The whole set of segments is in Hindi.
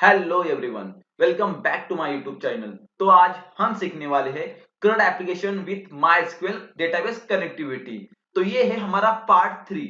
Hello everyone, welcome back to my YouTube channel. तो आज हम सीखने वाले हैं current application with MySQL database connectivity. तो ये है हमारा पार्ट 3।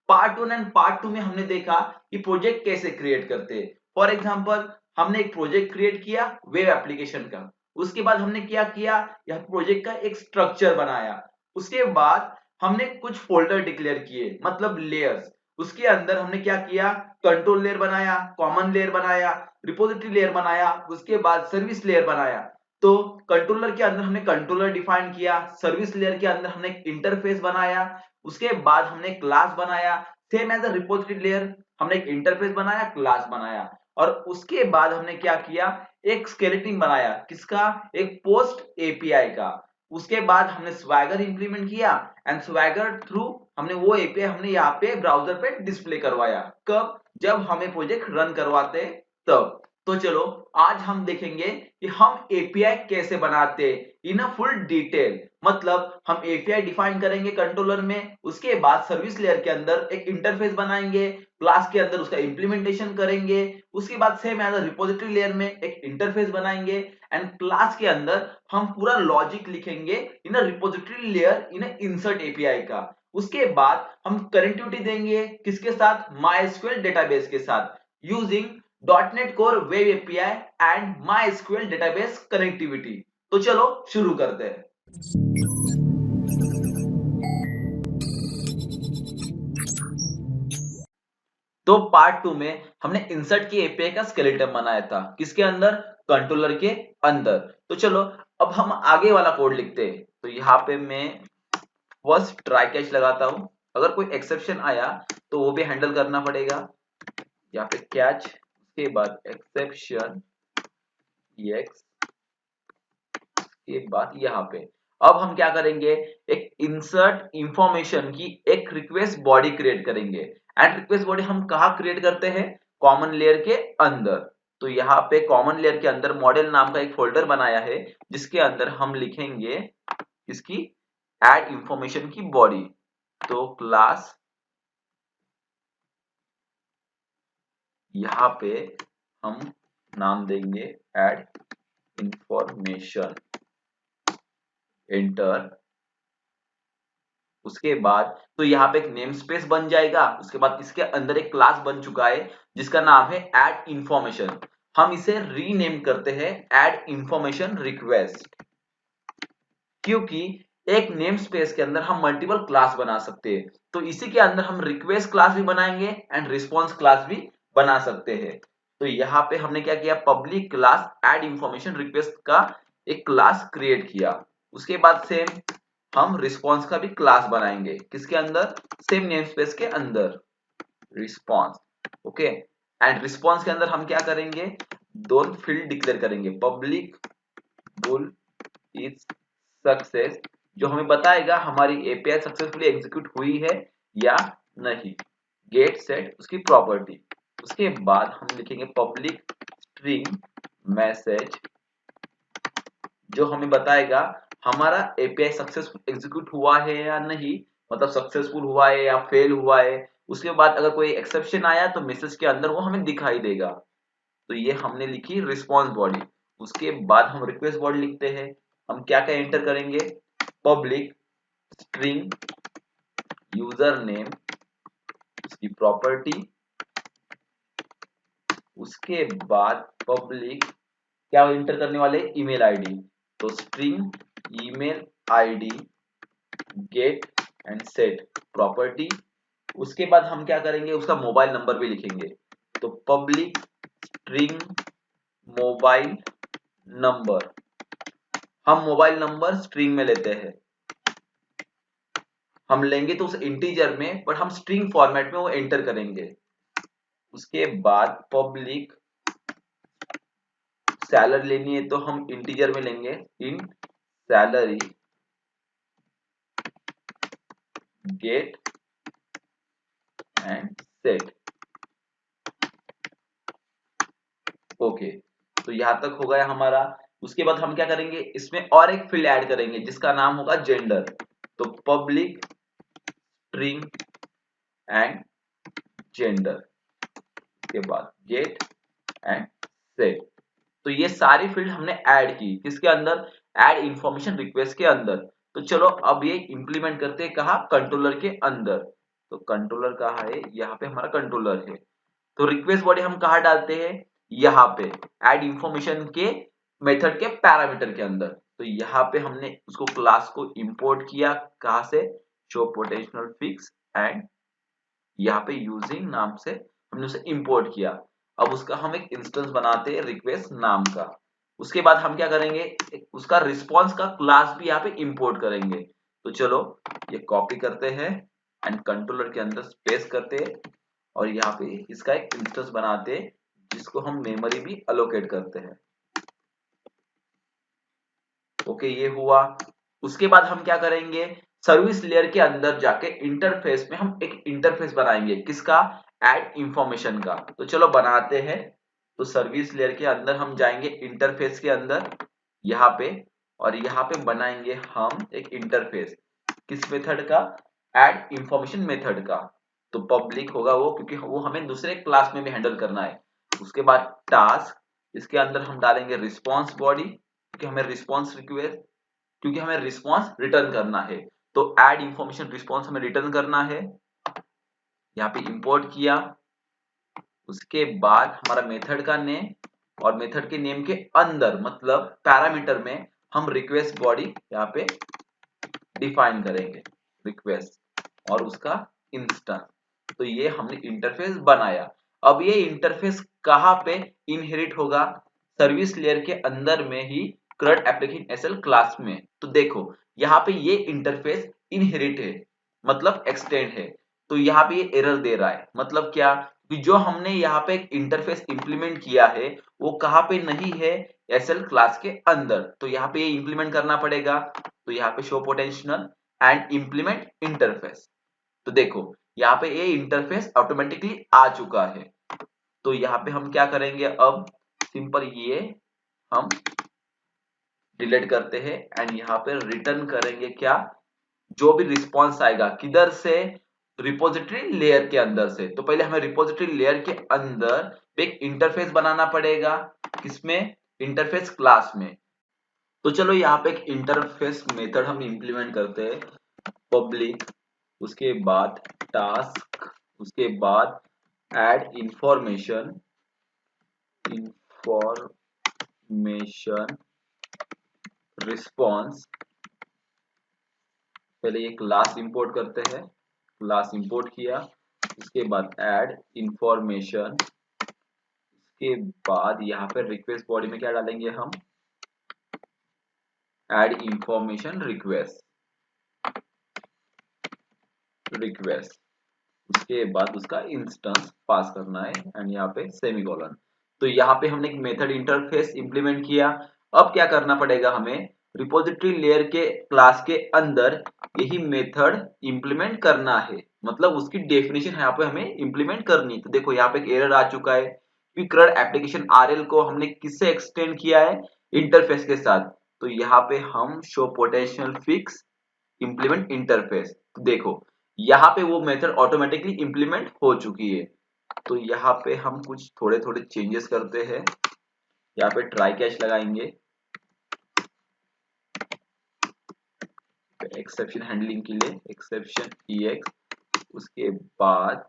पार्ट 1 एंड पार्ट 2 में हमने देखा कि प्रोजेक्ट कैसे क्रिएट करते हैं। फॉर एग्जांपल, हमने एक प्रोजेक्ट क्रिएट किया वेब एप्लीकेशन का। उसके बाद हमने क्या किया, यह प्रोजेक्ट का एक स्ट्रक्चर बनाया। उसके बाद हमने कुछ फोल्डर डिक्लेयर किए, मतलब लेयर्स। उसके अंदर हमने क्या किया, कंट्रोल लेयर बनाया, कॉमन लेयर बनाया, रिपोजिटरी लेयर बनाया, उसके बाद सर्विस लेयर बनाया। तो कंट्रोलर के अंदर हमने कंट्रोलर डिफाइन किया, सर्विस लेयर के अंदर हमने इंटरफेस बनाया, उसके बाद हमने क्लास बनाया। Same as a repository layer हमने एक इंटरफेस बनाया, क्लास बनाया। और उसके बाद हमने क्या किया, एक स्केलेटन बनाया, किसका, एक पोस्ट एपीआई का। उसके बाद हमने स्वैगर इंप्लीमेंट किया एंड स्वैगर थ्रू हमने वो एपीआई हमने यहाँ पे ब्राउजर पे डिस्प्ले करवाया। कब, जब हमें प्रोजेक्ट रन करवाते तब। तो चलो आज हम देखेंगे कि हम एपीआई कैसे बनाते इन अ फुल डिटेल। मतलब हम एपीआई डिफाइन करेंगे कंट्रोलर में, उसके बाद सर्विस लेयर के अंदर एक इंटरफेस बनाएंगे, क्लास के अंदर उसका इंप्लीमेंटेशन करेंगे, उसके बाद सेम एज रिपोजिटरी लेयर में एक इंटरफेस बनाएंगे एंड क्लास के अंदर हम पूरा लॉजिक लिखेंगे in a repository layer in a insert API का। उसके बाद हम कनेक्टिविटी देंगे किसके साथ, मायस्क्यूएल डेटाबेस के साथ, using .NET Core Web API and MySQL Database Connectivity। तो चलो शुरू करते हैं। तो पार्ट 2 में हमने इंसर्ट की एपीआई का स्केलेटन बनाया था, किसके अंदर, कंट्रोलर के अंदर। तो चलो अब हम आगे वाला कोड लिखते हैं। तो यहाँ पे मैं फर्स्ट ट्राई कैच लगाता हूं, अगर कोई एक्सेप्शन आया तो वो भी हैंडल करना पड़ेगा। यहाँ पे कैच, उसके बाद एक्सेप्शन एक्स के बाद यहाँ पे अब हम क्या करेंगे, एक इंसर्ट इंफॉर्मेशन की एक रिक्वेस्ट बॉडी क्रिएट करेंगे। एंड रिक्वेस्ट बॉडी हम कहाँ क्रिएट करते हैं, कॉमन लेयर के अंदर। तो यहाँ पे कॉमन लेयर के अंदर मॉडल नाम का एक फोल्डर बनाया है, जिसके अंदर हम लिखेंगे इसकी ऐड इंफॉर्मेशन की बॉडी। तो क्लास, यहाँ पे हम नाम देंगे ऐड इंफॉर्मेशन, एंटर। उसके बाद तो यहाँ पे एक नेम स्पेस बन जाएगा। उसके बाद इसके अंदर एक क्लास बन चुका है जिसका नाम है ऐड इंफॉर्मेशन। हम इसे रीनेम करते हैं ऐड इंफॉर्मेशन रिक्वेस्ट, क्योंकि एक नेम स्पेस के अंदर हम मल्टीपल क्लास बना सकते हैं। तो इसी के अंदर हम रिक्वेस्ट क्लास भी बनाएंगे एंड रिस्पॉन्स क्लास भी बना सकते हैं। तो यहाँ पे हमने क्या किया, public class add information request का एक क्लास क्रिएट किया। उसके बाद सेम हम रिस्पॉन्स का भी क्लास बनाएंगे, किसके अंदर, सेम नेम स्पेस के अंदर, रिस्पॉन्स। ओके, एंड रिस्पॉन्स के अंदर हम क्या करेंगे, दो फील्ड डिक्लेयर करेंगे, पब्लिक बुल इज सक्सेस, जो हमें बताएगा हमारी एपीआई सक्सेसफुली एग्जीक्यूट हुई है या नहीं, गेट सेट उसकी प्रॉपर्टी। उसके बाद हम लिखेंगे पब्लिक स्ट्रिंग मैसेज, जो हमें बताएगा हमारा एपीआई सक्सेसफुल एग्जीक्यूट हुआ है या नहीं, मतलब सक्सेसफुल हुआ है या फेल हुआ है। उसके बाद अगर कोई एक्सेप्शन आया तो मैसेज के अंदर वो हमें दिखाई देगा। तो ये हमने लिखी रिस्पॉन्स बॉडी। उसके बाद हम रिक्वेस्ट बॉडी लिखते हैं। हम क्या क्या एंटर करेंगे, पब्लिक स्ट्रिंग यूजर नेम उसकी प्रॉपर्टी। उसके बाद पब्लिक क्या एंटर करने वाले, ईमेल आईडी। तो string email ID get and set property. उसके बाद हम क्या करेंगे, उसका मोबाइल नंबर भी लिखेंगे। तो पब्लिक स्ट्रिंग मोबाइल नंबर, हम मोबाइल नंबर स्ट्रिंग में लेते हैं। हम लेंगे तो उस इंटीजर में, बट हम स्ट्रिंग फॉर्मेट में वो एंटर करेंगे। उसके बाद पब्लिक सैलरी लेनी है तो हम इंटीजर में लेंगे, int salary get and set. Okay, तो यहां तक हो गया हमारा। उसके बाद हम क्या करेंगे, इसमें और एक फील्ड ऐड करेंगे जिसका नाम होगा जेंडर। तो पब्लिक स्ट्रिंग एंड जेंडर के बाद गेट एंड से। तो ये सारी फील्ड हमने ऐड की किसके अंदर, ऐड इंफॉर्मेशन रिक्वेस्ट के अंदर। तो चलो अब ये इंप्लीमेंट करते हैं कहा, कंट्रोलर के अंदर। तो कंट्रोलर कहाँ है, यहाँ पे हमारा कंट्रोलर है। तो रिक्वेस्ट बॉडी हम कहाँ डालते हैं, यहाँ पे ऐड इंफॉर्मेशन के मेथड के पैरामीटर के अंदर। तो यहाँ पे हमने उसको क्लास को इंपोर्ट किया कहाँ से, शो पोटेंशियल फिक्स एंड यहाँ पे यूजिंग नाम से हमने उसे इंपोर्ट किया। अब उसका हम एक इंस्टेंस बनाते हैं रिक्वेस्ट नाम का। उसके बाद हम क्या करेंगे, उसका रिस्पांस का क्लास भी यहाँ पे इंपोर्ट करेंगे। तो चलो ये कॉपी करते हैं एंड कंट्रोलर के अंदर स्पेस करते हैं और यहाँ पे इसका एक इंस्टेंस बनाते हैं जिसको हम मेमोरी भी अलोकेट करते हैं। ओके ये हुआ। उसके बाद हम क्या करेंगे, सर्विस लेयर के अंदर जाके इंटरफेस में हम एक इंटरफेस बनाएंगे किसका, ऐड इंफॉर्मेशन का। तो चलो बनाते हैं। तो सर्विस लेयर के अंदर हम जाएंगे इंटरफेस के अंदर यहाँ पे, और यहाँ पे बनाएंगे हम एक इंटरफेस किस मेथड का, ऐड इंफॉर्मेशन मेथड का। तो पब्लिक होगा वो, क्योंकि वो हमें दूसरे क्लास में भी हैंडल करना है। उसके बाद टास्क, इसके अंदर हम डालेंगे रिस्पॉन्स बॉडी, क्योंकि हमें रिस्पॉन्स रिक्वेस्ट, क्योंकि हमें रिस्पॉन्स रिटर्न करना है। तो ऐड इंफॉर्मेशन रिस्पॉन्स हमें रिटर्न करना है, यहाँ पे इंपोर्ट किया। उसके बाद हमारा मेथड का नेम, और मेथड के नेम के अंदर मतलब पैरामीटर में हम रिक्वेस्ट बॉडी यहाँ पे डिफाइन करेंगे, रिक्वेस्ट और उसका इंस्टेंस। तो ये हमने इंटरफेस बनाया। अब ये इंटरफेस कहाँ पे इनहेरिट होगा, सर्विस लेयर के अंदर में ही CRUD एप्लीकेशन एसएल क्लास में। तो देखो यहाँ पे ये इंटरफेस इनहेरिट है, मतलब एक्सटेंड है। तो यहाँ पे ये एरर दे रहा है, मतलब क्या कि जो हमने यहाँ पे एक इंटरफेस इंप्लीमेंट किया है वो कहाँ पे नहीं है, एसएल क्लास के अंदर। तो यहाँ पे ये इंप्लीमेंट करना पड़ेगा। तो यहाँ पे show potential and implement interface. तो देखो यहाँ पे ये इंटरफेस ऑटोमेटिकली आ चुका है। तो यहाँ पे हम क्या करेंगे, अब सिंपल ये हम डिलीट करते हैं एंड यहाँ पे रिटर्न करेंगे क्या, जो भी रिस्पॉन्स आएगा किधर से, रिपोजिटरी लेयर के अंदर से। तो पहले हमें रिपोजिटरी लेयर के अंदर एक इंटरफेस बनाना पड़ेगा, किसमें, इंटरफेस क्लास में। तो चलो यहाँ पे एक इंटरफेस मेथड हम इंप्लीमेंट करते हैं, पब्लिक, उसके बाद टास्क, उसके बाद ऐड इंफॉर्मेशन रिस्पॉन्स। पहले ये क्लास इंपोर्ट करते हैं, क्लास इंपोर्ट किया। उसके बाद ऐड इंफॉर्मेशन, उसके बाद यहाँ पे रिक्वेस्ट बॉडी में क्या डालेंगे हम, ऐड इंफॉर्मेशन रिक्वेस्ट। उसके बाद उसका इंस्टेंस पास करना है एंड यहाँ पे सेमीकोलन। तो यहाँ पे हमने एक मेथड इंटरफेस इंप्लीमेंट किया। अब क्या करना पड़ेगा हमें, रिपोजिटरी लेयर के क्लास के अंदर यही मेथड इंप्लीमेंट करना है, मतलब उसकी डेफिनेशन यहाँ पे हमें इंप्लीमेंट करनी। तो देखो यहाँ पे एक एरर आ चुका है कि CRUD एप्लीकेशन आरएल को हमने किससे एक्सटेंड किया है, इंटरफेस के साथ। तो यहाँ पे हम show potential fix implement interface. तो देखो यहाँ पे वो मेथड ऑटोमेटिकली इंप्लीमेंट हो चुकी है। तो यहाँ पे हम कुछ थोड़े थोड़े चेंजेस करते हैं। यहाँ पे ट्राई कैच लगाएंगे, एक्सेप्शन हैंडलिंग के लिए एक्सेप्शन EX। उसके बाद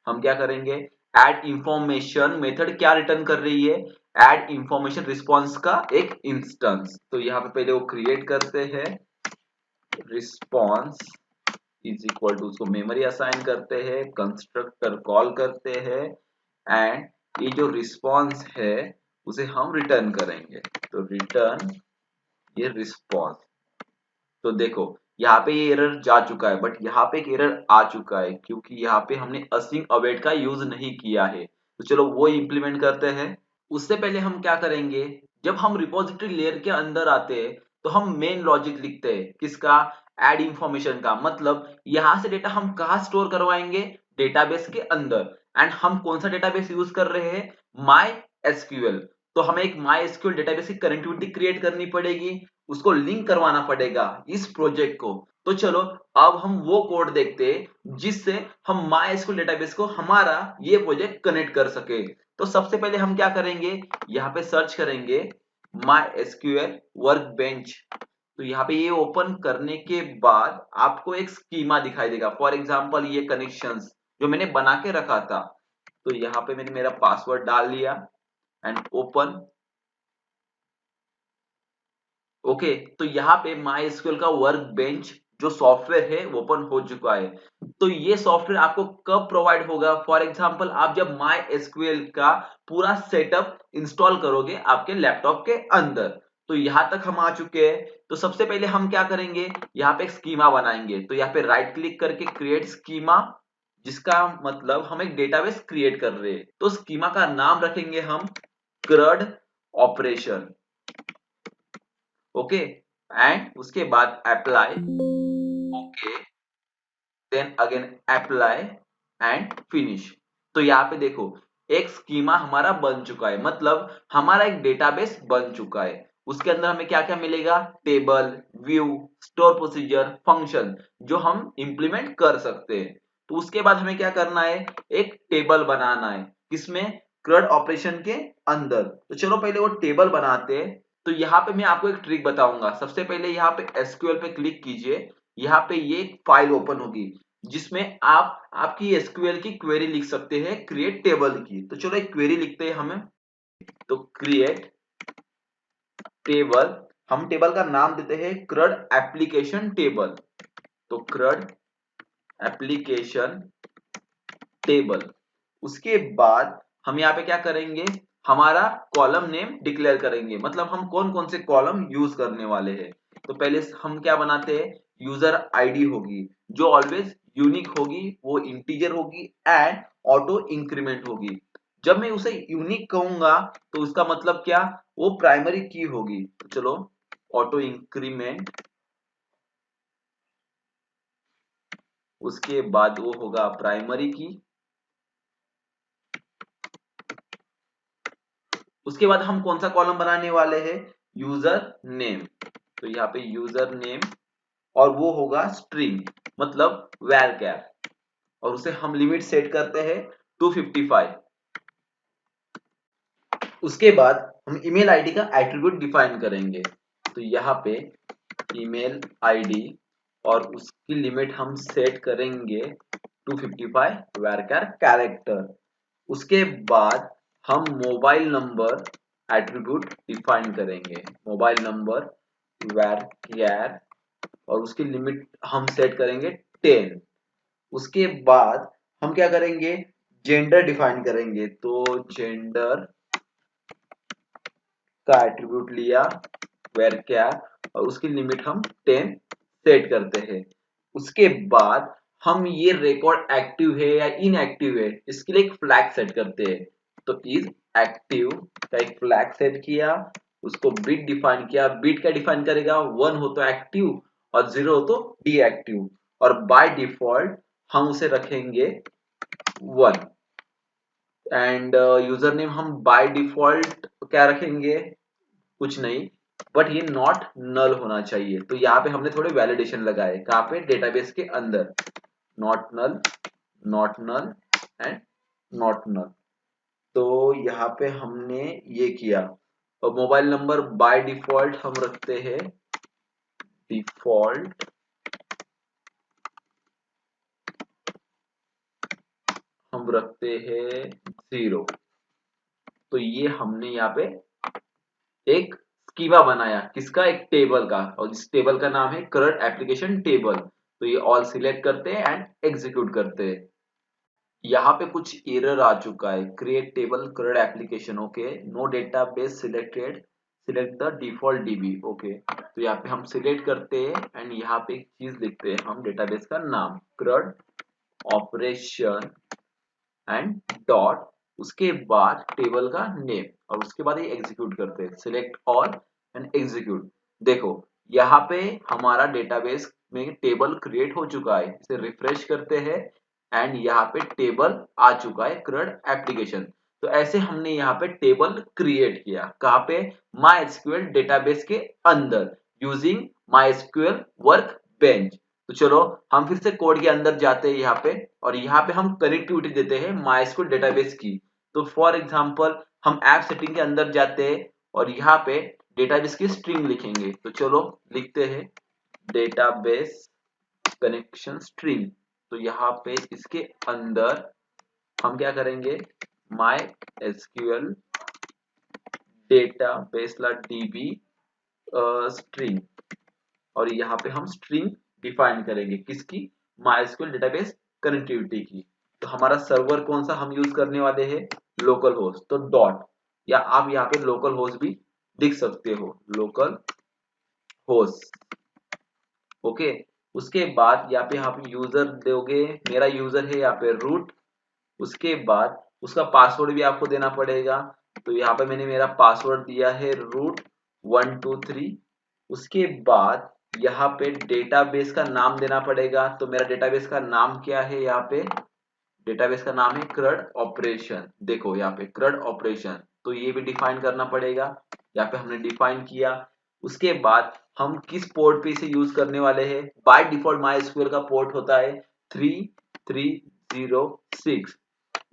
हम क्या करेंगे, ऐड इंफॉर्मेशन मेथड क्या रिटर्न कर रही है, ऐड इंफॉर्मेशन रिस्पॉन्स का एक इंस्टेंस। तो यहाँ पे पहले वो क्रिएट करते हैं, रिस्पॉन्स इज इक्वल टू, उसको मेमोरी असाइन करते हैं, कंस्ट्रक्टर कॉल करते हैं एंड ये जो रिस्पॉन्स है उसे हम रिटर्न करेंगे। तो रिटर्न ये रिस्पॉन्स। तो देखो यहाँ पे ये एरर जा चुका है, बट यहाँ पे एक एरर आ चुका है क्योंकि यहाँ पे हमने असिंक अवेट का यूज नहीं किया है। तो चलो वो इंप्लीमेंट करते हैं। उससे पहले हम क्या करेंगे, जब हम रिपोजिटरी लेयर के अंदर आते हैं तो हम मेन लॉजिक लिखते हैं किसका, ऐड इंफॉर्मेशन का। मतलब यहां से डेटा हम कहा स्टोर करवाएंगे, डेटाबेस के अंदर। एंड हम कौन सा डेटाबेस यूज कर रहे हैं, माई एसक्यूएल। तो हमें एक माई एसक्यूएल डेटाबेस की कनेक्टिविटी क्रिएट करनी पड़ेगी, उसको लिंक करवाना पड़ेगा इस प्रोजेक्ट को। तो चलो अब हम वो कोड देखते हैं जिससे हम MySQL डेटाबेस को हमारा ये प्रोजेक्ट कनेक्ट कर सके। तो सबसे पहले हम क्या करेंगे, यहाँ पे सर्च करेंगे MySQL वर्कबेंच। तो यहाँ पे ये ओपन करने के बाद आपको एक स्कीमा दिखाई देगा। फॉर एग्जांपल ये कनेक्शंस जो मैंने बना के रखा था, तो यहाँ पे मैंने मेरा पासवर्ड डाल लिया एंड ओपन। ओके, तो यहाँ पे MySQL का वर्कबेंच जो सॉफ्टवेयर है वो ओपन हो चुका है। तो ये सॉफ्टवेयर आपको कब प्रोवाइड होगा, फॉर एग्जांपल आप जब MySQL का पूरा सेटअप इंस्टॉल करोगे आपके लैपटॉप के अंदर। तो यहाँ तक हम आ चुके हैं। तो सबसे पहले हम क्या करेंगे, यहाँ पे एक स्कीमा बनाएंगे। तो यहाँ पे राइट क्लिक करके क्रिएट स्कीमा, जिसका मतलब हम एक डेटाबेस क्रिएट कर रहे हैं। तो स्कीमा का नाम रखेंगे हम CRUD ऑपरेशन। ओके, एंड उसके बाद apply. Okay, then again apply and finish. तो यहाँ पे देखो एक स्कीमा हमारा बन चुका है, मतलब हमारा एक डेटाबेस बन चुका है। उसके अंदर हमें क्या क्या मिलेगा, table, view, store procedure, function जो हम इंप्लीमेंट कर सकते हैं। तो उसके बाद हमें क्या करना है, एक टेबल बनाना है। किसमें, CRUD ऑपरेशन के अंदर। तो चलो पहले वो टेबल बनाते हैं। तो यहाँ पे मैं आपको एक ट्रिक बताऊंगा। सबसे पहले यहाँ पे SQL पे क्लिक कीजिए। यहाँ पे ये फाइल ओपन होगी जिसमें आप आपकी SQL की क्वेरी लिख सकते हैं, क्रिएट टेबल की। तो चलो एक क्वेरी लिखते हैं हमें। तो क्रिएट टेबल, हम टेबल का नाम देते हैं CRUD एप्लीकेशन टेबल। तो CRUD एप्लीकेशन टेबल। उसके बाद हम यहाँ पे क्या करेंगे, हमारा कॉलम नेम डिक्लेयर करेंगे, मतलब हम कौन कौन से कॉलम यूज करने वाले हैं। तो पहले हम क्या बनाते हैं, यूजर आईडी होगी जो ऑलवेज यूनिक होगी, वो इंटीजर होगी एंड ऑटो इंक्रीमेंट होगी। जब मैं उसे यूनिक कहूंगा तो उसका मतलब क्या, वो प्राइमरी की होगी। तो चलो ऑटो इंक्रीमेंट, उसके बाद वो होगा प्राइमरी की। उसके बाद हम कौन सा कॉलम बनाने वाले हैं, यूजर नेम। तो यहाँ पे यूजर नेम और वो होगा स्ट्रिंग, मतलब वैरचर, और उसे हम लिमिट सेट करते हैं 255। उसके बाद हम ईमेल आईडी का एट्रीब्यूट डिफाइन करेंगे। तो यहाँ पे ईमेल आईडी और उसकी लिमिट हम सेट करेंगे 255 वैरचर कैरेक्टर। उसके बाद हम मोबाइल नंबर एट्रीब्यूट डिफाइन करेंगे, मोबाइल नंबर वैरचर, और उसकी लिमिट हम सेट करेंगे 10। उसके बाद हम क्या करेंगे, जेंडर डिफाइन करेंगे। तो जेंडर का एट्रीब्यूट लिया वैरचर, और उसकी लिमिट हम 10 सेट करते हैं। उसके बाद हम ये रिकॉर्ड एक्टिव है या इनएक्टिव है इसके लिए एक फ्लैग सेट करते हैं। तो इज एक्टिव का एक फ्लैग सेट किया, उसको बिट डिफाइन किया। बिट का डिफाइन करेगा, 1 हो तो एक्टिव और 0 हो तो डीएक्टिव, और बाय डिफॉल्ट हम उसे रखेंगे 1। एंड यूजर नेम हम बाय डिफॉल्ट क्या रखेंगे, कुछ नहीं, बट ये नॉट नल होना चाहिए। तो यहाँ पे हमने थोड़े वैलिडेशन लगाए, कहाँ पे, डेटाबेस के अंदर, not null, not null and not null. तो यहाँ पे हमने ये किया। और मोबाइल नंबर बाय डिफॉल्ट हम रखते हैं, डिफॉल्ट हम रखते हैं 0। तो ये हमने यहाँ पे एक स्कीमा बनाया, किसका, एक टेबल का, और इस टेबल का नाम है CRUD एप्लीकेशन टेबल। तो ये ऑल सिलेक्ट करते हैं एंड एग्जीक्यूट करते हैं। यहाँ पे कुछ एरर आ चुका है, create table CRUD application, okay, no database selected, select the default DB. Okay, तो यहाँ पे हम सिलेक्ट करते हैं एंड यहाँ पे एक चीज लिखते हैं हम, डेटाबेस का नाम CRUD ऑपरेशन एंड डॉट, उसके बाद टेबल का नेम, और उसके बाद ये एग्जीक्यूट करते हैं, सिलेक्ट ऑल एंड एग्जीक्यूट। देखो यहाँ पे हमारा डेटाबेस में टेबल क्रिएट हो चुका है। इसे रिफ्रेश करते हैं एंड यहाँ पे टेबल आ चुका है CRUD एप्लीकेशन। तो ऐसे हमने यहाँ पे टेबल क्रिएट किया, कहाँ पे, MySQL डेटाबेस के अंदर, यूजिंग MySQL वर्कबेंच। तो चलो हम फिर से कोड के अंदर जाते हैं यहाँ पे, और यहाँ पे हम कनेक्टिविटी देते हैं MySQL डेटाबेस की। तो फॉर एग्जांपल हम ऐप सेटिंग के अंदर जाते हैं और यहाँ पे डेटाबेस की स्ट्रिंग लिखेंगे। तो चलो लिखते हैं डेटाबेस कनेक्शन स्ट्रिंग। तो यहाँ पे इसके अंदर हम क्या करेंगे, MySQL डेटाबेस DB स्ट्रिंग, और यहाँ पे हम स्ट्रिंग डिफाइन करेंगे किसकी, MySQL डेटाबेस कनेक्टिविटी की। तो हमारा सर्वर कौन सा हम यूज करने वाले हैं, लोकल होस्ट। तो डॉट, या आप यहाँ पे लोकल होस्ट भी लिख सकते हो, लोकल होस्ट। ओके, उसके बाद यहाँ पे आप यूजर दोगे, मेरा यूजर है यहाँ पे रूट। उसके बाद उसका पासवर्ड भी आपको देना पड़ेगा। तो यहाँ पे मैंने मेरा पासवर्ड दिया है रूट 123। उसके बाद यहाँ पे डेटाबेस का नाम देना पड़ेगा। तो मेरा डेटाबेस का नाम क्या है, यहाँ पे डेटाबेस का नाम है क्रड ऑपरेशन। देखो यहाँ पे क्रड ऑपरेशन, तो ये भी डिफाइन करना पड़ेगा। यहाँ पे हमने डिफाइन किया। उसके बाद हम किस पोर्ट पे इसे यूज करने वाले हैं, बाय डिफॉल्ट MySQL का पोर्ट होता है 3306।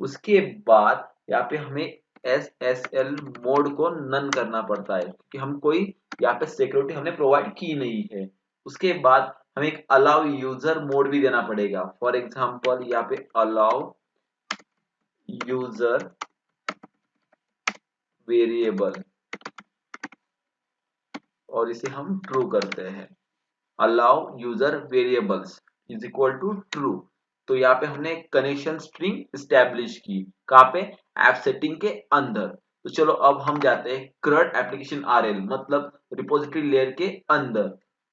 उसके बाद यहाँ पे हमें SSL मोड को नन करना पड़ता है क्योंकि हम कोई यहाँ पे सिक्योरिटी हमने प्रोवाइड की नहीं है। उसके बाद हमें एक अलाउ यूजर मोड भी देना पड़ेगा। फॉर एग्जांपल यहाँ पे अलाउ यूजर वेरिएबल, और इसे हम ट्रू करते हैं। Allow user variables is equal to true. तो यहाँ पे हमने कनेक्शन स्ट्रिंग स्टैब्लिश की, कहाँ पे, ऐप सेटिंग के अंदर। तो चलो अब हम जाते हैं CRUD एप्लीकेशन RL, मतलब रिपोजिटरी लेयर के अंदर।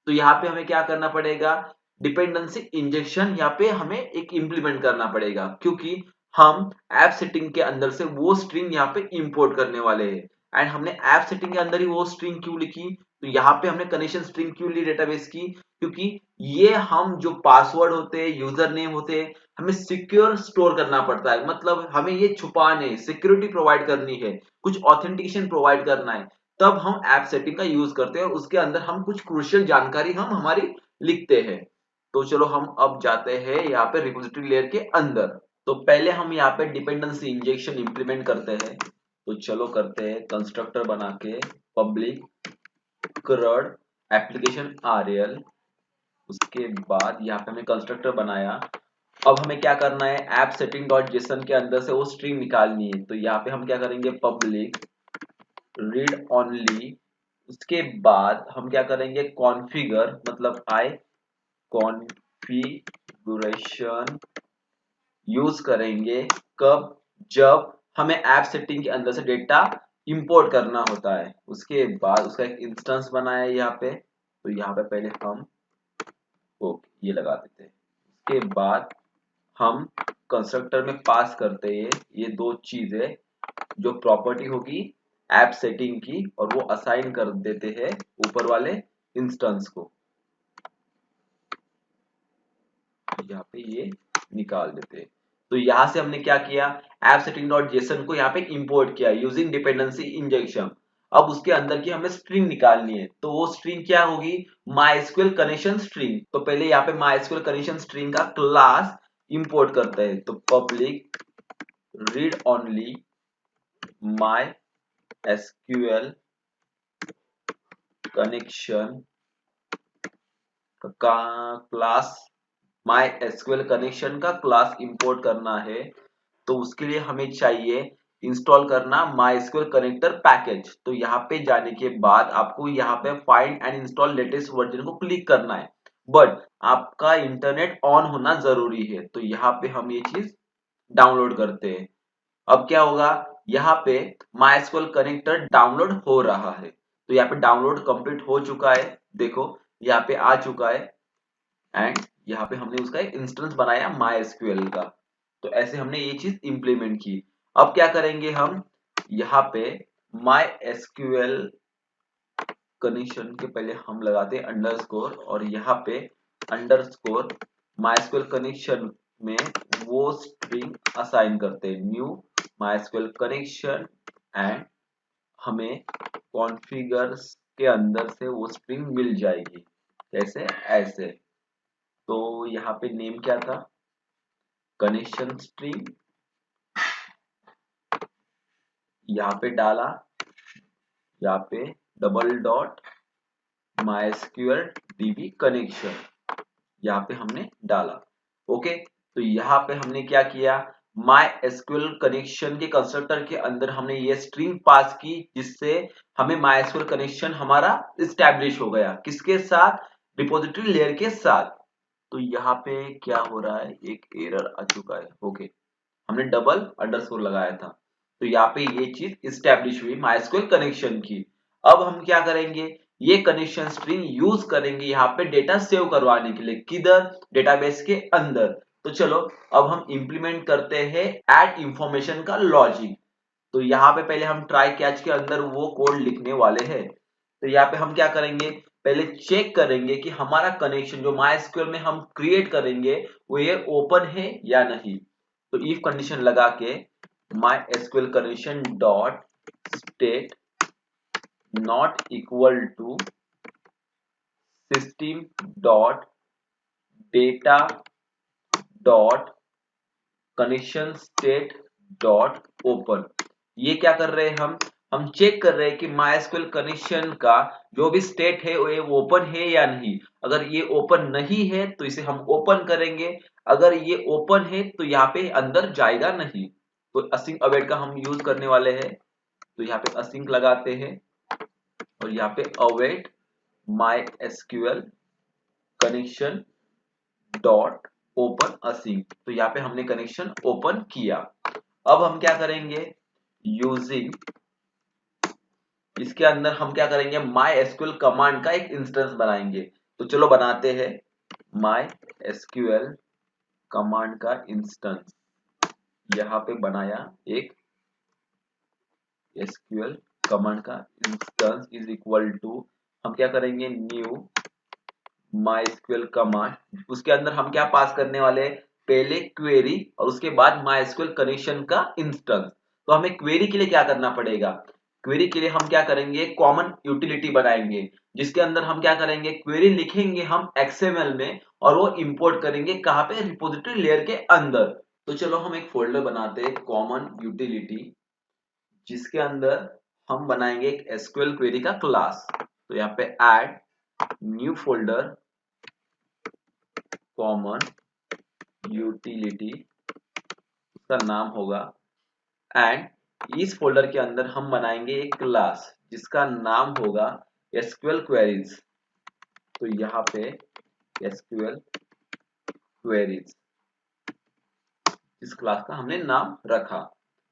तो यहाँ पे हमें क्या करना पड़ेगा, डिपेंडेंसी इंजेक्शन यहाँ पे हमें एक इंप्लीमेंट करना पड़ेगा, क्योंकि हम ऐप सेटिंग के अंदर से वो स्ट्रिंग यहाँ पे इंपोर्ट करने वाले हैं। एंड हमने ऐप सेटिंग के अंदर ही वो स्ट्रिंग क्यों लिखी, तो यहाँ पे हमने कनेक्शन स्ट्रिंग क्यों ली डेटाबेस की, क्योंकि ये हम जो पासवर्ड होते हैं, यूजर नेम होते हैं, हमें सिक्योर स्टोर करना पड़ता है। मतलब हमें ये छुपाने, सिक्योरिटी प्रोवाइड करनी है, कुछ ऑथेंटिकेशन प्रोवाइड करना है, तब हम ऐप सेटिंग का यूज करते हैं और उसके अंदर हम कुछ क्रूशियल जानकारी हम हमारी लिखते हैं। तो चलो हम अब जाते हैं यहाँ पे रिपोजिटरी लेयर के अंदर। तो पहले हम यहाँ पे डिपेंडेंसी इंजेक्शन इंप्लीमेंट करते हैं। तो चलो करते हैं, कंस्ट्रक्टर बना के पब्लिक CRUD एप्लीकेशन RL। उसके बाद यहाँ पे हमने कंस्ट्रक्टर बनाया। अब हमें क्या करना है, ऐप सेटिंग डॉट जेसन के अंदर से वो स्ट्रिंग निकालनी है। तो यहाँ पे हम क्या करेंगे, पब्लिक रीड ओनली। उसके बाद हम क्या करेंगे, कॉन्फ़िगर, मतलब आई कॉन्फ़िगरेशन यूज करेंगे कब, जब हमें ऐप सेटिंग के अंदर से डेटा इंपोर्ट करना होता है। उसके बाद उसका एक इंस्टेंस बनाया है यहाँ पे। तो यहाँ पे पहले हम ओके ये लगा देते हैं। उसके बाद हम कंस्ट्रक्टर में पास करते हैं ये दो चीजें, जो प्रॉपर्टी होगी ऐप सेटिंग की, और वो असाइन कर देते हैं ऊपर वाले इंस्टेंस को। यहाँ पे ये निकाल देते हैं। तो यहाँ से हमने क्या किया, ऐप सेटिंग डॉट जेसन को यहाँ पे इंपोर्ट किया यूजिंग डिपेंडेंसी इंजेक्शन। अब उसके अंदर की हमें स्ट्रिंग निकालनी है। तो वो स्ट्रिंग क्या होगी, MySQL कनेक्शन स्ट्रिंग। तो पहले यहाँ पे MySQL कनेक्शन स्ट्रिंग का क्लास इंपोर्ट करते हैं। तो public read only MySQL connection का क्लास, MySQL कनेक्शन का क्लास इंपोर्ट करना है। तो उसके लिए हमें चाहिए इंस्टॉल करना MySQL कनेक्टर पैकेज। तो यहाँ पे जाने के बाद आपको यहाँ पे find and install latest version को क्लिक करना है, बट आपका इंटरनेट ऑन होना जरूरी है। तो यहाँ पे हम ये चीज डाउनलोड करते हैं। अब क्या होगा, यहाँ पे MySQL कनेक्टर डाउनलोड हो रहा है। तो यहाँ पे डाउनलोड कंप्लीट हो चुका है, देखो यहाँ पे आ चुका है। एंड यहाँ पे हमने उसका एक इंस्टेंस बनाया MySQL का। तो ऐसे हमने ये चीज इंप्लीमेंट की। अब क्या करेंगे हम, यहाँ पे MySQL कनेक्शन के पहले हम लगाते हैं अंडरस्कोर, और यहाँ पे अंडरस्कोर MySQL कनेक्शन में वो स्ट्रिंग असाइन करते हैं न्यू MySQL कनेक्शन। एंड हमें कॉन्फ़िगर के अंदर से वो स्ट्रिंग मिल जाएगी, कैसे, ऐसे। तो यहाँ पे नेम क्या था, कनेक्शन स्ट्रिंग, यहाँ पे डाला, यहाँ पे double dot MySQL DB connection, यहाँ पे हमने डाला। ओके, तो यहाँ पे हमने क्या किया, MySQL कनेक्शन के कंस्ट्रक्टर के अंदर हमने ये स्ट्रिंग पास की, जिससे हमें MySQL कनेक्शन हमारा इस्टेब्लिश हो गया। किसके साथ, रिपोजिटरी लेयर के साथ। तो यहाँ पे क्या हो रहा है, एक एरर आ चुका है। ओके, हमने डबल अंडरस्कोर लगाया था, तो यहाँ पे ये चीज इस्टेब्लिश हुई MySQL कनेक्शन की। अब हम क्या करेंगे, ये कनेक्शन स्ट्रिंग यूज करेंगे यहाँ पे डेटा सेव करवाने के लिए, किधर, डेटाबेस के अंदर। तो चलो अब हम इंप्लीमेंट करते हैं ऐड इंफॉर्मेशन का लॉजिक। तो यहाँ पे पहले हम ट्राई कैच के अंदर वो कोड लिखने वाले हैं। तो यहाँ पे हम क्या करेंगे, पहले चेक करेंगे कि हमारा कनेक्शन जो MySQL में हम क्रिएट करेंगे वो ये ओपन है या नहीं। तो इफ कंडीशन लगा के MySQL connection dot state not equal to system dot data dot connection state dot open. ये क्या कर रहे हैं, हम चेक कर रहे हैं कि MySQL कनेक्शन का जो भी स्टेट है वो ओपन है या नहीं। अगर ये ओपन नहीं है तो इसे हम ओपन करेंगे, अगर ये ओपन है तो यहाँ पे अंदर जाएगा नहीं। तो असिंक अवेट का हम यूज करने वाले हैं। तो यहाँ पे असिंक लगाते हैं और यहाँ पे await MySQL connection dot open async. तो यहाँ पे हमने कनेक्शन ओपन किया। अब हम क्या करेंगे, यूजिंग, इसके अंदर हम क्या करेंगे, MySQL कमांड का एक इंस्टेंस बनाएंगे। तो चलो बनाते हैं MySQL कमांड का इंस्टेंस। यहाँ पे बनाया एक SQL कमांड का इंस्टेंस इज इक्वल टू, हम क्या करेंगे, न्यू MySQL कमांड। उसके अंदर हम क्या पास करने वाले हैं, पहले क्वेरी और उसके बाद MySQL कनेक्शन का इंस्टेंस। तो हमें क्वेरी के लिए क्या करना पड़ेगा, क्वेरी के लिए हम क्या करेंगे, कॉमन यूटिलिटी बनाएंगे, जिसके अंदर हम क्या करेंगे, क्वेरी लिखेंगे हम XML में और वो इंपोर्ट करेंगे कहाँ पे, रिपोजिटरी लेयर के अंदर। तो चलो हम एक फोल्डर बनाते हैं कॉमन यूटिलिटी, जिसके अंदर हम बनाएंगे एक SQL क्वेरी का क्लास। तो यहाँ पे add new folder common utility, उसका नाम होगा, एंड इस फोल्डर के अंदर हम बनाएंगे एक क्लास जिसका नाम होगा SQL क्वेरीज। तो यहाँ पे SQL क्वेरीज इस क्लास का हमने नाम रखा।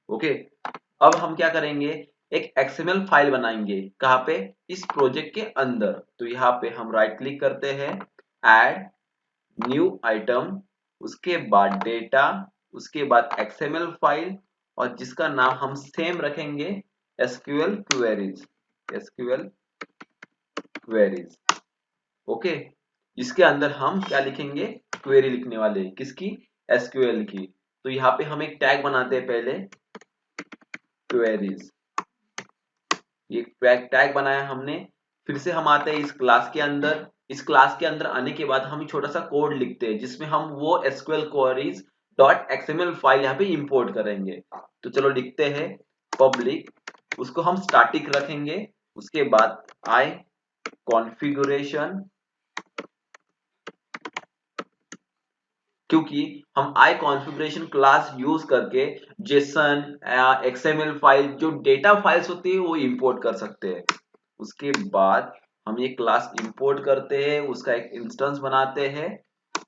ओके, अब हम क्या करेंगे, एक XML फाइल बनाएंगे, कहाँ पे, इस प्रोजेक्ट के अंदर। तो यहाँ पे हम राइट क्लिक करते हैं, ऐड न्यू आइटम, उसके बाद डेटा, उसके बाद XML फाइल, और जिसका नाम हम सेम रखेंगे SQL queries, SQL queries. Okay, इसके अंदर हम क्या लिखेंगे, क्वेरी लिखने वाले हैं, किसकी, SQL की। तो यहाँ पे हम एक टैग बनाते हैं पहले, क्वेरीज, ये टैग बनाया हमने। फिर से हम आते हैं इस क्लास के अंदर। इस क्लास के अंदर आने के बाद हम छोटा सा कोड लिखते हैं जिसमें हम वो SQL queries dot XML file यहाँ पे इंपोर्ट करेंगे। तो चलो लिखते हैं पब्लिक, उसको हम स्टैटिक रखेंगे, उसके बाद आई कॉन्फ़िगरेशन, क्योंकि हम आई कॉन्फ़िगरेशन क्लास यूज करके जेसन XML फाइल, जो डेटा फाइल्स होती है वो इंपोर्ट कर सकते हैं। उसके बाद हम ये क्लास इंपोर्ट करते हैं, उसका एक इंस्टेंस बनाते हैं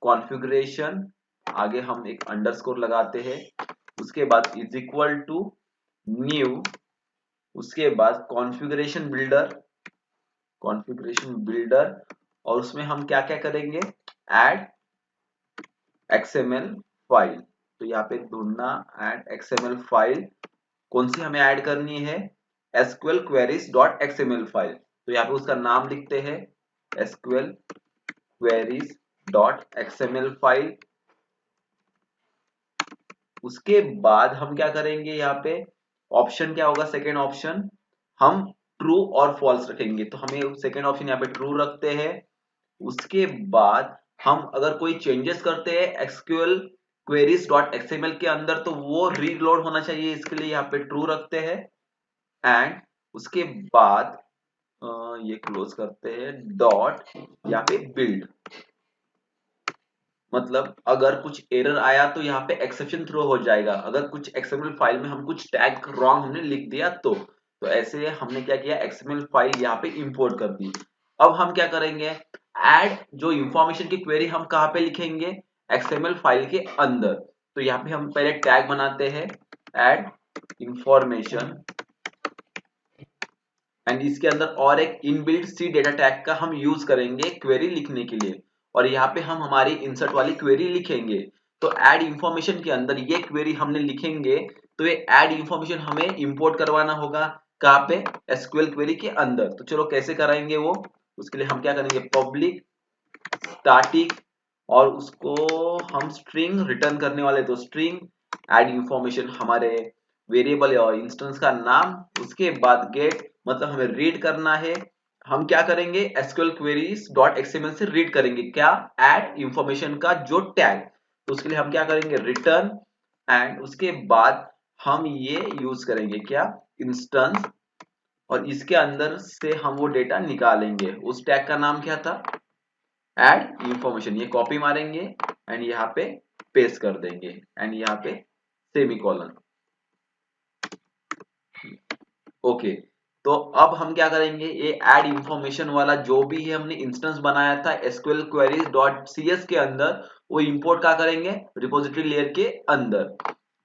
कॉन्फ़िगरेशन, आगे हम एक अंडरस्कोर लगाते हैं, उसके बाद इज इक्वल टू न्यू, उसके बाद कॉन्फ़िगरेशन बिल्डर, और उसमें हम क्या क्या करेंगे, ऐड XML फाइल। तो यहाँ पे ढूंढना, ऐड XML फाइल, कौन सी हमें ऐड करनी है, SQL queries dot XML file. तो यहाँ पे उसका नाम लिखते हैं SQL queries dot XML file. उसके बाद हम क्या करेंगे, यहाँ पे ऑप्शन क्या होगा, सेकेंड ऑप्शन हम ट्रू और फॉल्स रखेंगे। तो हमें सेकेंड ऑप्शन यहाँ पे ट्रू रखते हैं। उसके बाद हम अगर कोई चेंजेस करते हैं एसक्यूएल क्वेरीज डॉट एक्सएमएल के अंदर तो वो रीलोड होना चाहिए, इसके लिए यहाँ पे ट्रू रखते हैं। एंड उसके बाद ये क्लोज करते हैं डॉट यहाँ पे बिल्ड, मतलब अगर कुछ एरर आया तो यहाँ पे एक्सेप्शन थ्रो हो जाएगा, अगर कुछ एक्सएमएल फाइल में हम कुछ टैग रॉन्ग हमने लिख दिया तो ऐसे हमने क्या किया, एक्सएमएल फाइल यहाँ पे इंपोर्ट कर दी। अब हम क्या करेंगे, ऐड जो इंफॉर्मेशन की क्वेरी हम कहाँ पे लिखेंगे, एक्सएमएल फाइल के अंदर। तो यहाँ पे हम पहले टैग बनाते हैं ऐड इंफॉर्मेशन, एंड इसके अंदर और एक इनबिल्ट सी डेटा टैग का हम यूज करेंगे क्वेरी लिखने के लिए, और यहाँ पे हम हमारी इंसर्ट वाली क्वेरी लिखेंगे। तो ऐड इंफॉर्मेशन के अंदर ये क्वेरी हमने लिखेंगे, तो ये ऐड इंफॉर्मेशन हमें इंपोर्ट करवाना होगा कहाँ पे, एसक्यूएल क्वेरी के अंदर। तो चलो कैसे कराएंगे वो, उसके लिए हम क्या करेंगे, पब्लिक स्टैटिक, और उसको हम स्ट्रिंग रिटर्न करने वाले, तो स्ट्रिंग ऐड इंफॉर्मेशन हमारे वेरिएबल या इंस्टेंस का नाम, उसके बाद गेट मतलब हमें रीड करना है। हम क्या करेंगे, एसक्यूएल क्वेरीज डॉट एक्सएमएल से रीड करेंगे क्या, ऐड इंफॉर्मेशन का जो टैग। तो उसके लिए हम क्या करेंगे, रिटर्न, एंड उसके बाद हम ये यूज करेंगे क्या, इंस्टेंस, और इसके अंदर से हम वो डेटा निकालेंगे। उस टैग का नाम क्या था, ऐड इंफॉर्मेशन। ये कॉपी मारेंगे एंड यहाँ पे पेस्ट कर देंगे, एंड यहाँ पे सेमीकोलन। ओके, तो अब हम क्या करेंगे, ये ऐड इंफॉर्मेशन वाला जो भी है हमने इंस्टेंस बनाया था एसक्यूएल क्वेरीज डॉट सीएस के अंदर, वो इंपोर्ट क्या करेंगे, रिपोजिटरी लेयर के अंदर।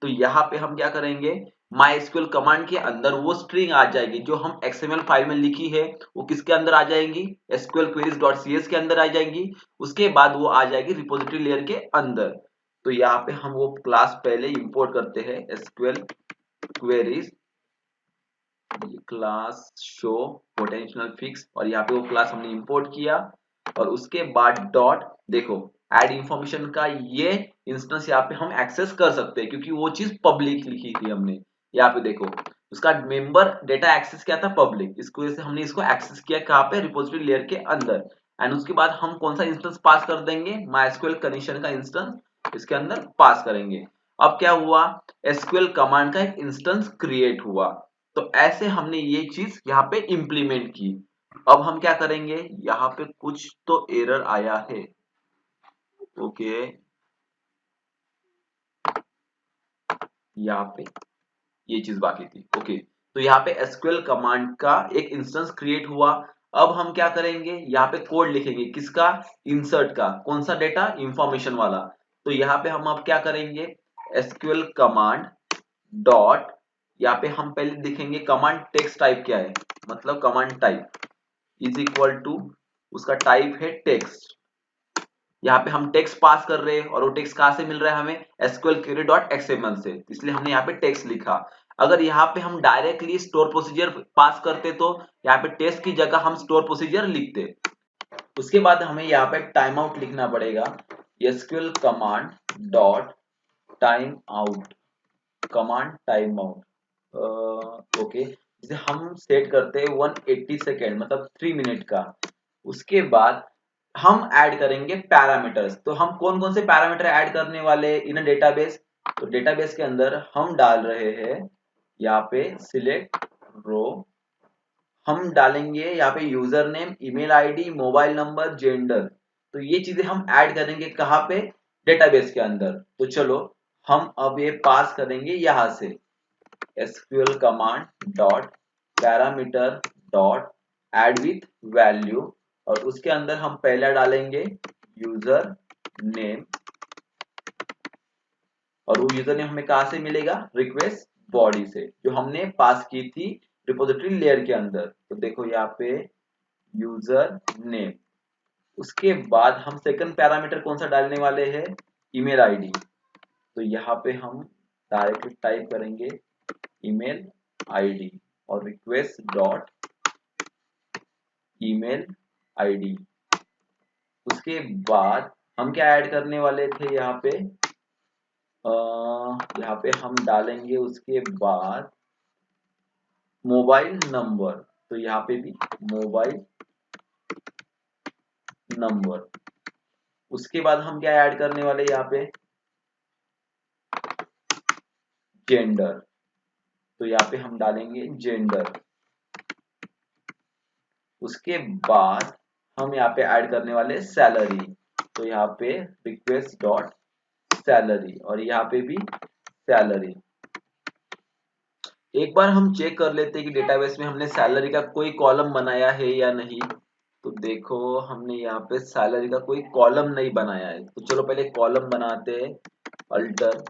तो यहाँ पे हम क्या करेंगे, MySQL कमांड के अंदर वो स्ट्रिंग आ जाएगी जो हम XML फाइल में लिखी है, वो किसके अंदर आ जाएंगी, SQL queries डॉट cs के अंदर आ जाएंगी। उसके बाद वो आ जाएगी रिपोजिटरी लेयर के अंदर। तो यहाँ पे हम वो क्लास पहले इंपोर्ट करते हैं, SQL queries class show potential fix, और यहाँ पे वो क्लास हमने इंपोर्ट किया, और उसके बाद डॉट, देखो ऐड इंफॉर्मेशन का ये इंस्टेंस यहाँ पे हम एक्सेस कर सकते हैं क्योंकि वो चीज पब्लिक लिखी थी हमने। यहाँ पे देखो उसका मेंबर डेटा एक्सेस क्या था, पब्लिक, इसको वजह से हमने इसको एक्सेस किया कहाँ पे, रिपोजिटरी लेयर के अंदर। एंड उसके बाद हम कौन सा इंस्टेंस पास कर देंगे, MySQL कनेक्शन का इंस्टेंस इसके अंदर पास करेंगे। अब क्या हुआ, एसक्यूएल कमांड का एक इंस्टेंस क्रिएट हुआ। तो ऐसे हमने ये चीज यहाँ पे इंप्लीमेंट की। अब हम क्या करेंगे, यहाँ पे कुछ तो एरर आया है। ओके, यहाँ पे ये चीज बाकी थी। ओके, तो यहाँ पे एसक्यूएल कमांड का एक इंस्टेंस क्रिएट हुआ। अब हम क्या करेंगे, यहाँ पे कोड लिखेंगे किसका, इंसर्ट का, कौन सा डेटा, इंफॉर्मेशन वाला। तो यहाँ पे हम अब क्या करेंगे, एसक्यूएल कमांड डॉट, यहाँ पे हम पहले देखेंगे कमांड टेक्स्ट टाइप क्या है, मतलब command type is equal to, उसका टाइप है टेक्स्ट। यहाँ पे हम टेक्स्ट पास कर रहे हैं, और वो टेक्स्ट कहाँ से मिल रहा है हमें, एसक्यूएल क्वेरी डॉट एक्सएमएल से, इसलिए हमने यहाँ पे टेक्स्ट लिखा। अगर यहाँ पे हम डायरेक्टली स्टोर प्रोसीजर पास करते तो यहाँ पे टेक्स्ट की जगह हम स्टोर प्रोसीजर लिखते। उसके बाद हमें यहाँ पे टाइम आउट लिखना पड़ेगा, SQL command dot time out, command time out. Okay, जिसे हम सेट करते हैं 180 सेकेंड मतलब 3 मिनट का। उसके बाद हम ऐड करेंगे पैरामीटर्स। तो हम कौन कौन से पैरामीटर ऐड करने वाले इन डेटाबेस, तो डेटाबेस के अंदर हम डाल रहे हैं यहाँ पे सिलेक्ट रो, हम डालेंगे यहाँ पे user name, email ID, mobile number, gender. तो ये चीजें हम ऐड करेंगे कहाँ पे, डेटाबेस के अंदर। तो चलो हम अब ये पास करेंगे यहाँ से, SQL command dot parameter dot add with value, और उसके अंदर हम पहला डालेंगे यूजर नेम, और वो यूजर नेम हमें कहाँ से मिलेगा, रिक्वेस्ट बॉडी से, जो हमने पास की थी रिपोजिटरी लेयर के अंदर। तो देखो यहाँ पे यूजर नेम। उसके बाद हम सेकंड पैरामीटर कौन सा डालने वाले हैं, ईमेल आईडी। तो यहाँ पे हम डायरेक्टली टाइप करेंगे ईमेल आईडी, और रिक्वेस्ट डॉट ईमेल आईडी। उसके बाद हम क्या ऐड करने वाले थे यहाँ पे, यहाँ पे हम डालेंगे उसके बाद मोबाइल नंबर। तो यहाँ पे भी मोबाइल नंबर। उसके बाद हम क्या ऐड करने वाले यहाँ पे, जेंडर। तो यहाँ पे हम डालेंगे जेंडर। उसके बाद हम यहाँ पे ऐड करने वाले सैलरी। तो यहाँ पे रिक्वेस्ट डॉट सैलरी और यहाँ पे भी सैलरी। एक बार हम चेक कर लेते हैं कि डेटाबेस में हमने सैलरी का कोई कॉलम बनाया है या नहीं। तो देखो हमने यहाँ पे सैलरी का कोई कॉलम नहीं बनाया है, तो चलो पहले कॉलम बनाते हैं। अल्टर,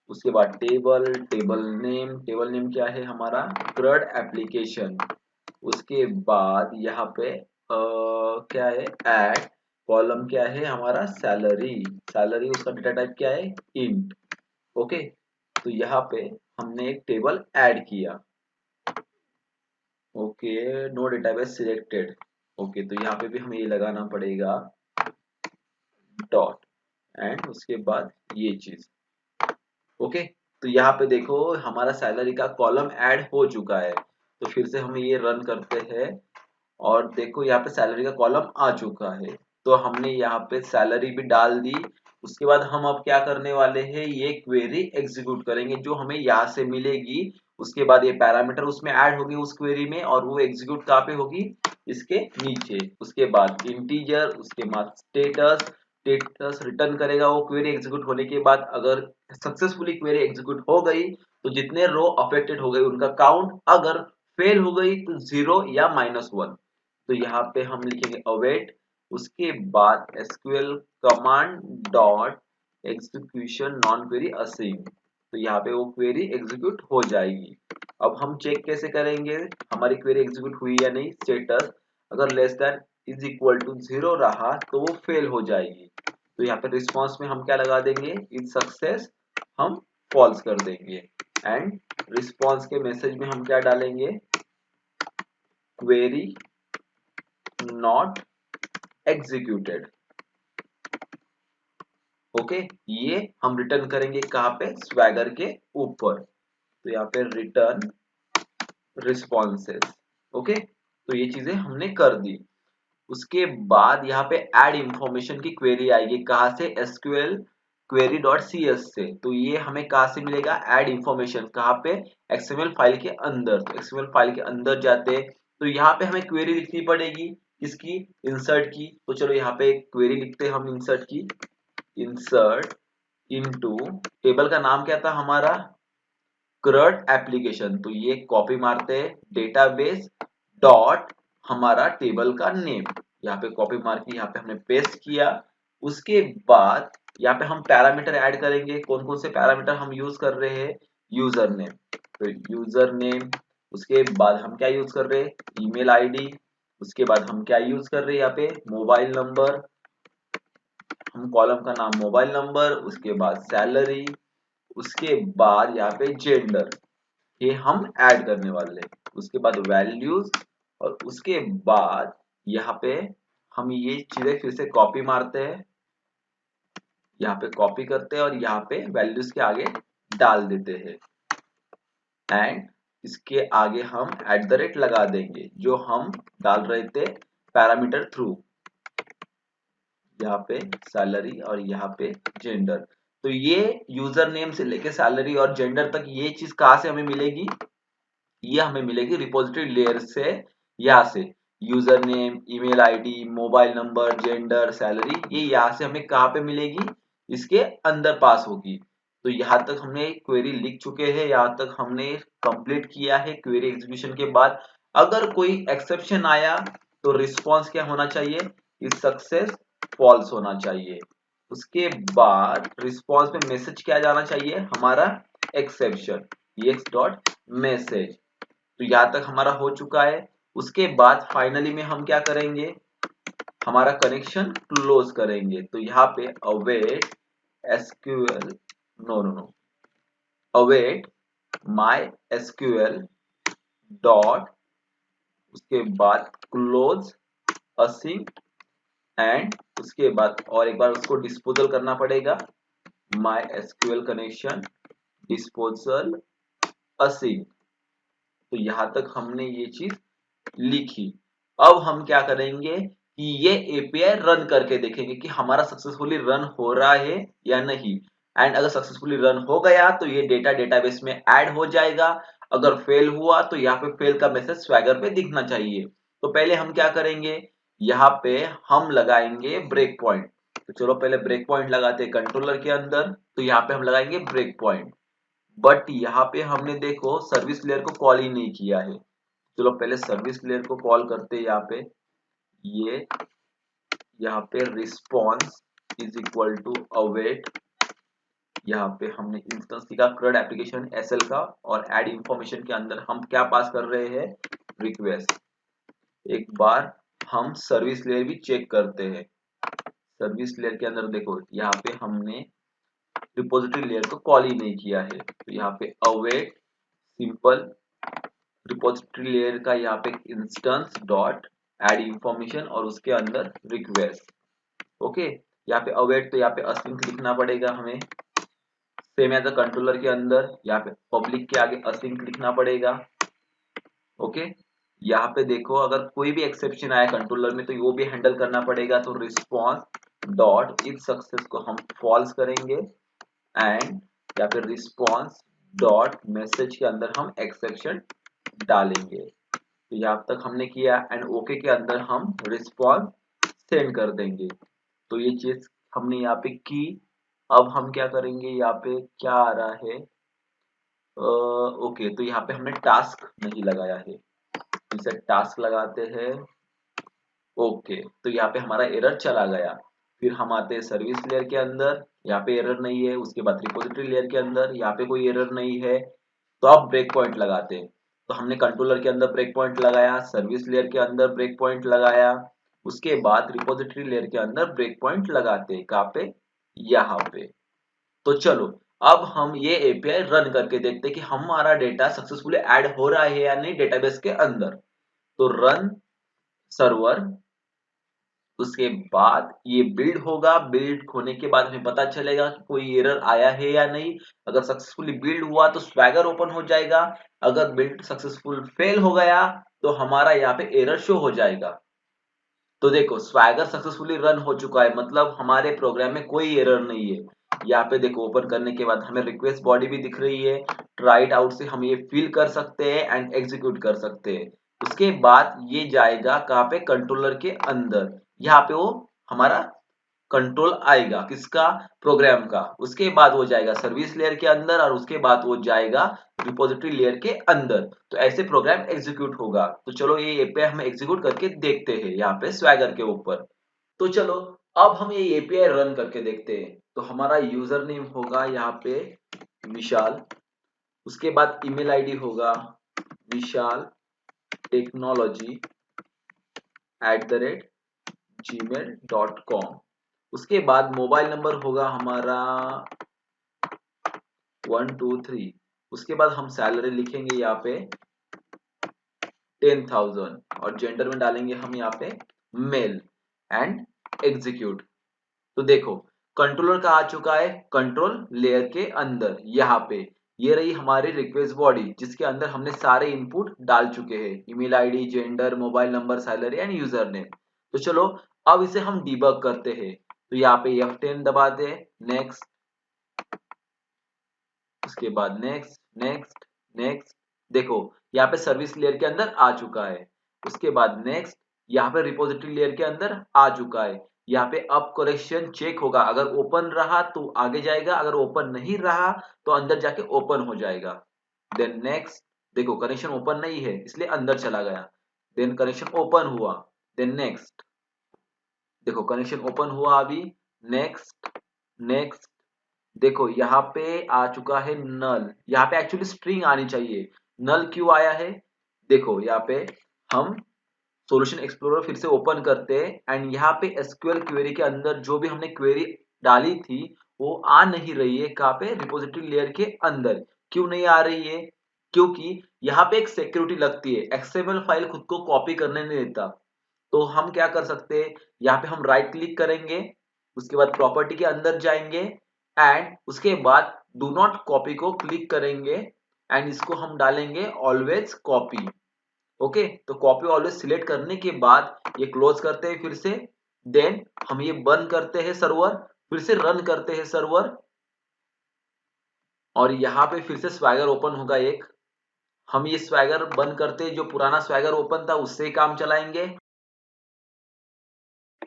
उसके बाद टेबल, टेबल नेम क्या है हमारा, CRUD एप्लीकेशन। उसके बाद यहाँ पे क्या है, ऐड, कॉलम क्या है हमारा, सैलरी। सैलरी उसका डेटा टाइप क्या है, इंट। ओके, तो यहाँ पे हमने एक टेबल ऐड किया। Okay, no database selected. Okay, तो यहाँ पे भी हमें ये लगाना पड़ेगा डॉट, एंड उसके बाद ये चीज। ओके, तो यहाँ पे देखो हमारा सैलरी का कॉलम ऐड हो चुका है। तो फिर से हम ये रन करते हैं और देखो यहाँ पे सैलरी का कॉलम आ चुका है। तो हमने यहाँ पे सैलरी भी डाल दी। उसके बाद हम अब क्या करने वाले हैं, ये क्वेरी एग्जीक्यूट करेंगे जो हमें यहाँ से मिलेगी। उसके बाद ये पैरामीटर उसमें ऐड होगी उस क्वेरी में, और वो एग्जीक्यूट कहाँ पे होगी, इसके नीचे। उसके बाद इंटीजर, उसके बाद स्टेटस, स्टेटस रिटर्न करेगा वो क्वेरी एग्जीक्यूट होने के बाद। अगर सक्सेसफुली क्वेरी एग्जीक्यूट हो गई तो जितने रो अफेक्टेड हो गई उनका काउंट, अगर फेल हो गई तो 0 या -1। तो यहाँ पे हम लिखेंगे अवेट। उसके बाद SQL command dot execution non query assign. तो यहाँ पे वो क्वेरी एग्जीक्यूट हो जाएगी। अब हम चेक कैसे करेंगे हमारी क्वेरी एग्जीक्यूट हुई या नहीं। स्टेटस अगर less than is equal to 0 रहा तो वो फेल हो जाएगी। तो यहाँ पे रिस्पॉन्स में हम क्या लगा देंगे, इज सक्सेस हम फॉल्स कर देंगे। एंड रिस्पॉन्स के मैसेज में हम क्या डालेंगे, क्वेरी नॉट एग्जीक्यूटेड। ओके, ये हम रिटर्न करेंगे कहाँ पे, स्वैगर के ऊपर। तो यहाँ पे रिटर्न रिस्पॉन्सेस। ओके, तो ये चीजें हमने कर दी। उसके बाद यहाँ पे ऐड इंफॉर्मेशन की क्वेरी आएगी, कहाँ से, SQL query dot C S से। तो ये हमें कहाँ से मिलेगा, ऐड इंफॉर्मेशन कहाँ पे, एक्सएमएल फाइल के अंदर। तो एक्सएमएल फाइल के अंदर जाते तो यहाँ पे हमें क्वेरी लिखनी पड़ेगी, किसकी, इंसर्ट की। तो चलो यहाँ पे एक क्वेरी लिखते हैं हम इंसर्ट की। इंसर्ट इनटू, टेबल का नाम क्या था हमारा, CRUD एप्लीकेशन। तो ये कॉपी मारते हैं, डेटाबेस डॉट हमारा टेबल का नेम। यहाँ पे कॉपी मार के यहाँ पे हमने पेस्ट किया। उसके बाद यहाँ पे हम पैरामीटर ऐड करेंगे। कौन कौन से पैरामीटर हम यूज कर रहे हैं, यूजर नेम। तो यूजर नेम, उसके बाद हम क्या यूज कर रहे हैं, ईमेल आईडी। उसके बाद हम क्या यूज कर रहे हैं, यहाँ पे मोबाइल नंबर, हम कॉलम का नाम मोबाइल नंबर। उसके बाद सैलरी, उसके बाद यहाँ पे जेंडर, ये हम ऐड करने वाले। उसके बाद वैल्यूज, और उसके बाद यहाँ पे हम ये चीजें फिर से कॉपी मारते हैं, यहाँ पे कॉपी करते हैं और यहाँ पे वैल्यूज के आगे डाल देते हैं। एंड इसके आगे हम @ लगा देंगे जो हम डाल रहे थे पैरामीटर थ्रू, यहाँ पे सैलरी और यहाँ पे जेंडर। तो ये यूजर नेम से लेके सैलरी और जेंडर तक ये चीज कहाँ से हमें मिलेगी, ये हमें मिलेगी रिपोजिटरी लेयर से। यहाँ से user name, email ID, mobile number, gender, salary, ये यहाँ से हमें कहाँ पे मिलेगी, इसके अंदर पास होगी। तो यहाँ तक हमने क्वेरी लिख चुके हैं, यहाँ तक हमने कंप्लीट किया है क्वेरी एग्जीक्यूशन के बाद। अगर कोई एक्सेप्शन आया तो रिस्पॉन्स क्या होना चाहिए, इज सक्सेस फॉल्स होना चाहिए। उसके बाद रिस्पॉन्स में मैसेज क्या जाना चाहिए हमारा, एक्सेप्शन, ex डॉट मैसेज। तो यहाँ तक हमारा हो चुका है। उसके बाद फाइनली में हम क्या करेंगे, हमारा कनेक्शन क्लोज करेंगे। तो यहाँ पे await SQL, no no no, await my SQL dot, उसके बाद क्लोज असिंक, एंड उसके बाद और एक बार उसको डिस्पोजल करना पड़ेगा, my SQL connection disposal async. तो यहां तक हमने ये चीज लिखी। अब हम क्या करेंगे, कि ये एपीआई रन करके देखेंगे कि हमारा सक्सेसफुली रन हो रहा है या नहीं। एंड अगर सक्सेसफुली रन हो गया तो ये डेटा डेटाबेस में ऐड हो जाएगा। अगर फेल हुआ तो यहाँ पे फेल का मैसेज स्वैगर पे दिखना चाहिए। तो पहले हम क्या करेंगे, यहाँ पे हम लगाएंगे ब्रेक पॉइंट। तो चलो पहले ब्रेक पॉइंट लगाते हैं कंट्रोलर के अंदर। तो यहाँ पे हम लगाएंगे ब्रेक पॉइंट, बट यहाँ पे हमने देखो सर्विस लेयर को कॉल ही नहीं किया है। चलो पहले सर्विस लेयर को कॉल करते हैं। यहाँ पे ये यहाँ पे response is equal to await. यहाँ पे हमने इंस्टेंस लिखा CRUD एप्लीकेशन SL का, और ऐड इंफॉर्मेशन के अंदर हम क्या पास कर रहे हैं, रिक्वेस्ट। एक बार हम सर्विस लेयर भी चेक करते हैं। सर्विस लेयर के अंदर देखो यहाँ पे हमने रिपोजिटरी लेयर को कॉल ही नहीं किया है। तो यहाँ पे अवेट सिंपल रिपोजिटरी लेयर का यहाँ पे इंस्टेंस डॉट ऐड इंफॉर्मेशन और उसके अंदर रिक्वेस्ट। ओके, यहाँ पे अवेट तो यहाँ पे अस्ync लिखना पड़ेगा हमें, सेम एज अ कंट्रोलर के अंदर यहाँ पे पब्लिक के आगे async लिखना पड़ेगा। ओके, यहाँ पे देखो अगर कोई भी एक्सेप्शन आया कंट्रोलर में तो वो भी हैंडल करना पड़ेगा। तो रिस्पॉन्स डॉट इफ सक्सेस को हम फॉल्स करेंगे, एंड यहाँ पे रिस्पॉन्स डॉट मैसेज के अंदर हम एक्सेप्शन डालेंगे। तो यहाँ तक हमने किया, एंड ओके के अंदर हम रिस्पॉन्स सेंड कर देंगे। तो ये चीज हमने यहाँ पे की। अब हम क्या करेंगे, यहाँ पे क्या आ रहा है, ओके तो यहाँ पे हमने टास्क नहीं लगाया है, इसे टास्क लगाते हैं। ओके, तो यहाँ पे हमारा एरर चला गया। फिर हम आते हैं सर्विस लेयर के अंदर, यहाँ पे एरर नहीं है। उसके बाद रिपोजिटरी लेयर के अंदर यहाँ पे कोई एरर नहीं है। तो अब ब्रेक पॉइंट लगाते हैं। तो हमने कंट्रोलर के अंदर ब्रेक पॉइंट लगाया, सर्विस लेयर के अंदर ब्रेक पॉइंट लगाया, उसके बाद रिपोजिटरी लेयर के अंदर ब्रेक पॉइंट लगाते हैं। कहाँ पे, यहाँ पे। तो चलो अब हम ये एपीआई रन करके देखते हैं कि हमारा डेटा सक्सेसफुली ऐड हो रहा है या नहीं डेटाबेस के अंदर। तो रन सर्वर, उसके बाद ये बिल्ड होगा। बिल्ड होने के बाद हमें पता चलेगा कि कोई एरर आया है या नहीं। अगर सक्सेसफुली बिल्ड हुआ तो स्वैगर ओपन हो जाएगा। अगर बिल्ड सक्सेसफुल फेल हो गया तो हमारा यहाँ पे एरर शो हो जाएगा। तो देखो स्वैगर सक्सेसफुली रन हो चुका है, मतलब हमारे प्रोग्राम में कोई एरर नहीं है। यहाँ पे देखो ओपन करने के बाद हमें रिक्वेस्ट बॉडी भी दिख रही है। ट्राइट आउट से हम ये फिल कर सकते हैं एंड एग्जीक्यूट कर सकते हैं। उसके बाद ये जाएगा कहाँ पे, कंट्रोलर के अंदर। यहाँ पे वो हमारा कंट्रोल आएगा किसका, प्रोग्राम का। उसके बाद वो जाएगा सर्विस लेयर के अंदर, और उसके बाद वो जाएगा रिपोजिटरी लेयर के अंदर। तो ऐसे प्रोग्राम एग्जीक्यूट होगा। तो चलो ये एपीआई हम एग्जीक्यूट करके देखते हैं यहाँ पे स्वैगर के ऊपर। तो चलो अब हम ये एपीआई रन करके देखते हैं। तो हमारा यूजर नेम होगा यहाँ पे विशाल, उसके बाद ईमेल आईडी होगा विशाल टेक्नोलॉजी @gmail.com। उसके बाद मोबाइल नंबर होगा हमारा 123। उसके बाद हम सैलरी लिखेंगे यहाँ पे 10,000, और जेंडर में डालेंगे हम यहाँ पे मेल, एंड एग्जीक्यूट। तो देखो कंट्रोलर का आ चुका है कंट्रोल लेयर के अंदर। यहाँ पे ये रही हमारी रिक्वेस्ट बॉडी जिसके अंदर हमने सारे इनपुट डाल चुके हैं, email ID, gender, mobile number, salary and user name. तो चलो अब इसे हम डिबग करते हैं। तो यहाँ पे F10 दबाते हैं, नेक्स्ट, उसके बाद नेक्स्ट नेक्स्ट नेक्स्ट। देखो यहाँ पे सर्विस लेयर के अंदर आ चुका है। उसके बाद नेक्स्ट, यहाँ पे रिपोजिटरी लेयर के अंदर आ चुका है। यहाँ पे अब करेक्शन चेक होगा, अगर ओपन रहा तो आगे जाएगा, अगर ओपन नहीं रहा तो अंदर जाके ओपन हो जाएगा। देन नेक्स्ट, देखो कनेक्शन ओपन नहीं है इसलिए अंदर चला गया। देन कनेक्शन ओपन हुआ, देन नेक्स्ट, देखो कनेक्शन ओपन हुआ अभी, नेक्स्ट नेक्स्ट। देखो यहाँ पे आ चुका है नल। यहाँ पे एक्चुअली स्ट्रिंग आनी चाहिए, नल क्यों आया है। देखो यहाँ पे हम सॉल्यूशन एक्सप्लोरर फिर से ओपन करते हैं, एंड यहाँ पे एसक्यूएल क्वेरी के अंदर जो भी हमने क्वेरी डाली थी वो आ नहीं रही है। कहाँ पे, रिपोजिटरी लेयर के अंदर। क्यों नहीं आ रही है, क्योंकि यहाँ पे एक सिक्योरिटी लगती है, एक्सएमएल फाइल खुद को कॉपी करने नहीं देता। तो हम क्या कर सकते हैं, यहाँ पे हम राइट क्लिक करेंगे, उसके बाद प्रॉपर्टी के अंदर जाएंगे, एंड उसके बाद डू नॉट कॉपी को क्लिक करेंगे, एंड इसको हम डालेंगे ऑलवेज कॉपी। ओके, तो कॉपी ऑलवेज सिलेक्ट करने के बाद ये क्लोज करते हैं फिर से, देन हम ये बंद करते हैं सर्वर, फिर से रन करते हैं सर्वर, और यहाँ पे फिर से स्वैगर ओपन होगा एक। हम ये स्वैगर बंद करते हैं, जो पुराना स्वैगर ओपन था उससे ही काम चलाएंगे।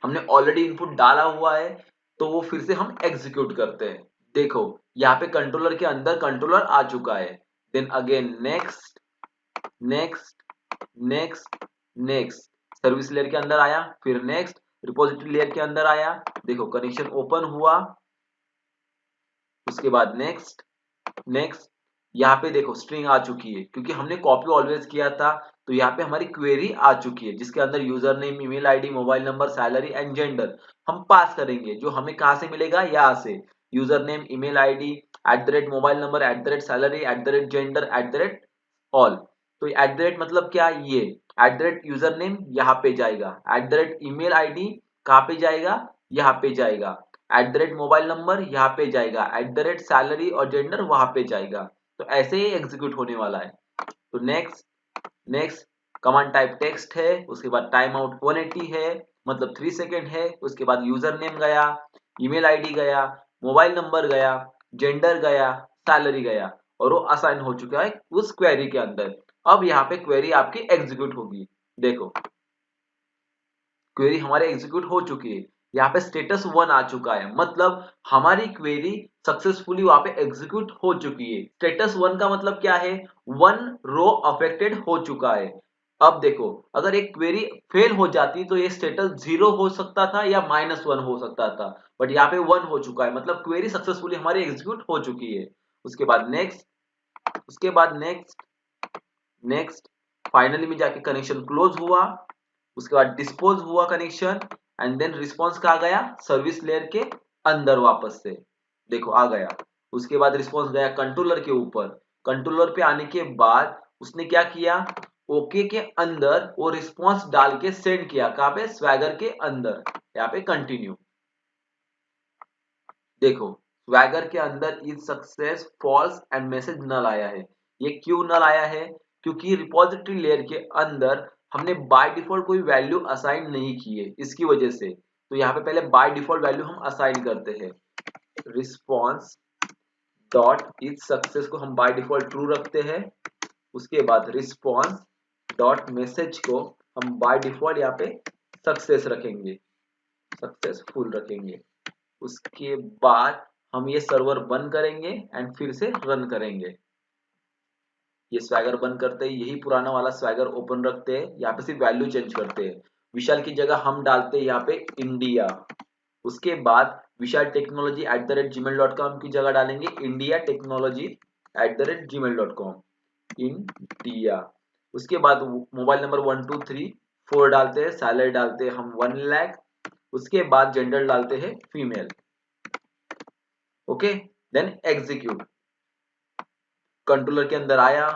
हमने ऑलरेडी इनपुट डाला हुआ है तो वो फिर से हम एग्जीक्यूट करते हैं। देखो यहाँ पे कंट्रोलर के अंदर कंट्रोलर आ चुका है, then again next next next next, service layer के अंदर आया, फिर नेक्स्ट रिपोजिटरी लेयर के अंदर आया, देखो कनेक्शन ओपन हुआ, उसके बाद नेक्स्ट नेक्स्ट। यहाँ पे देखो स्ट्रिंग आ चुकी है क्योंकि हमने कॉपी ऑलवेज किया था, तो यहाँ पे हमारी क्वेरी आ चुकी है जिसके अंदर user name, email ID, mobile number, salary and gender हम पास करेंगे, जो हमें कहाँ से मिलेगा, यहाँ से user name, email ID, @mobile number, @salary, @gender, @all. तो मतलब क्या, ये यूजर नेम यहाँ पे जाएगा, ईमेल आईडी कहाँ पे जाएगा, यहाँ पे जाएगा, मोबाइल नंबर यहाँ पे जाएगा, सैलरी और जेंडर वहां पे जाएगा। तो ऐसे ही एग्जीक्यूट होने वाला है। तो next next, command type text है, उसके बाद टाइम आउट 180 है, मतलब 3 सेकेंड है, उसके बाद यूजर नेम गया, ईमेल आईडी गया, मोबाइल नंबर गया, जेंडर गया, सैलरी गया, और वो असाइन हो चुका है उस क्वेरी के अंदर। अब यहाँ पे क्वेरी आपकी एग्जीक्यूट होगी। देखो क्वेरी हमारे एग्जीक्यूट हो चुकी है, यहाँ पे स्टेटस 1 आ चुका है, मतलब हमारी क्वेरी सक्सेसफुली वहां पे एग्जीक्यूट हो चुकी है। स्टेटस 1 का मतलब क्या है, 1 रो अफेक्टेड हो चुका है। अब देखो अगर एक क्वेरी फेल हो जाती तो ये स्टेटस 0 हो सकता था या -1 हो सकता था, बट यहाँ पे 1 हो चुका है, मतलब क्वेरी सक्सेसफुली हमारी एग्जीक्यूट हो चुकी है। उसके बाद नेक्स्ट, उसके बाद नेक्स्ट नेक्स्ट, फाइनली में जाके कनेक्शन क्लोज हुआ, उसके बाद डिस्पोज हुआ कनेक्शन, एंड देन रिस्पॉन्स कहाँ गया, सर्विस लेयर के अंदर वापस से, देखो आ गया। उसके बाद रिस्पॉन्स गया कंट्रोलर के ऊपर, कंट्रोलर पे आने के बाद उसने क्या किया, ओके के अंदर वो रिस्पॉन्स डाल के सेंड किया, कहाँ पे, स्वैगर के अंदर, यहाँ पे कंटिन्यू। देखो स्वैगर के अंदर is success false and message null आया है। ये क्यों नल आया है, क्योंकि रिपोजिटरी लेयर के अंदर हमने बाय डिफॉल्ट कोई वैल्यू असाइन नहीं की है, इसकी वजह से। तो यहाँ पे पहले बाय डिफॉल्ट वैल्यू हम असाइन करते हैं, रिस्पॉन्स डॉट इज सक्सेस को हम बाय डिफॉल्ट ट्रू रखते हैं। उसके बाद रिस्पॉन्स डॉट मैसेज को हम बाय डिफॉल्ट यहाँ पे सक्सेस रखेंगे, सक्सेसफुल रखेंगे। उसके बाद हम ये सर्वर बंद करेंगे एंड फिर से रन करेंगे। ये स्वैगर बंद करते हैं, यही पुराना वाला स्वैगर ओपन रखते हैं, यहाँ पे सिर्फ वैल्यू चेंज करते हैं। विशाल की जगह हम डालते हैं यहाँ पे इंडिया। उसके बाद विशाल टेक्नोलॉजी @gmail.com की जगह डालेंगे इंडिया टेक्नोलॉजी @gmail.com, इंडिया। उसके बाद मोबाइल नंबर 1234 डालते हैं, सैलरी डालते हैं हम 1 लाख, उसके बाद जेंडर डालते हैं female. Okay, then execute. Controller के अंदर आया,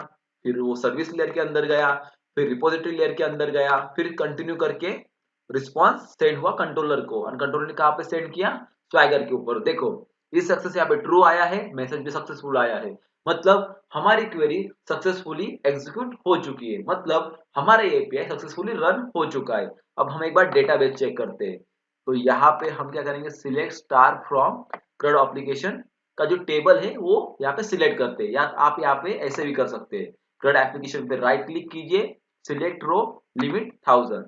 फिर वो सर्विस लेयर के अंदर गया, फिर रिपोजिटरी लेयर के अंदर गया, फिर कंटिन्यू करके रिस्पांस सेंड हुआ कंट्रोलर को, और कंट्रोलर ने कहां पे सेंड किया, स्वैगर के ऊपर। देखो इस सक्सेस यहाँ पे ट्रू आया है, मैसेज भी सक्सेसफुल आया है, मतलब हमारी क्वेरी सक्सेसफुली एग्जीक्यूट हो चुकी है, मतलब हमारा एपीआई सक्सेसफुली रन हो चुका है। अब हम एक बार डेटाबेस चेक करते हैं। तो यहाँ पे हम क्या करेंगे, select star from CRUD application का जो टेबल है वो यहाँ पे सिलेक्ट करते हैं, या आप यहाँ पे ऐसे भी कर सकते हैं। CRUD एप्लीकेशन पे राइट क्लिक कीजिए, सिलेक्ट रो, लिमिट 1000।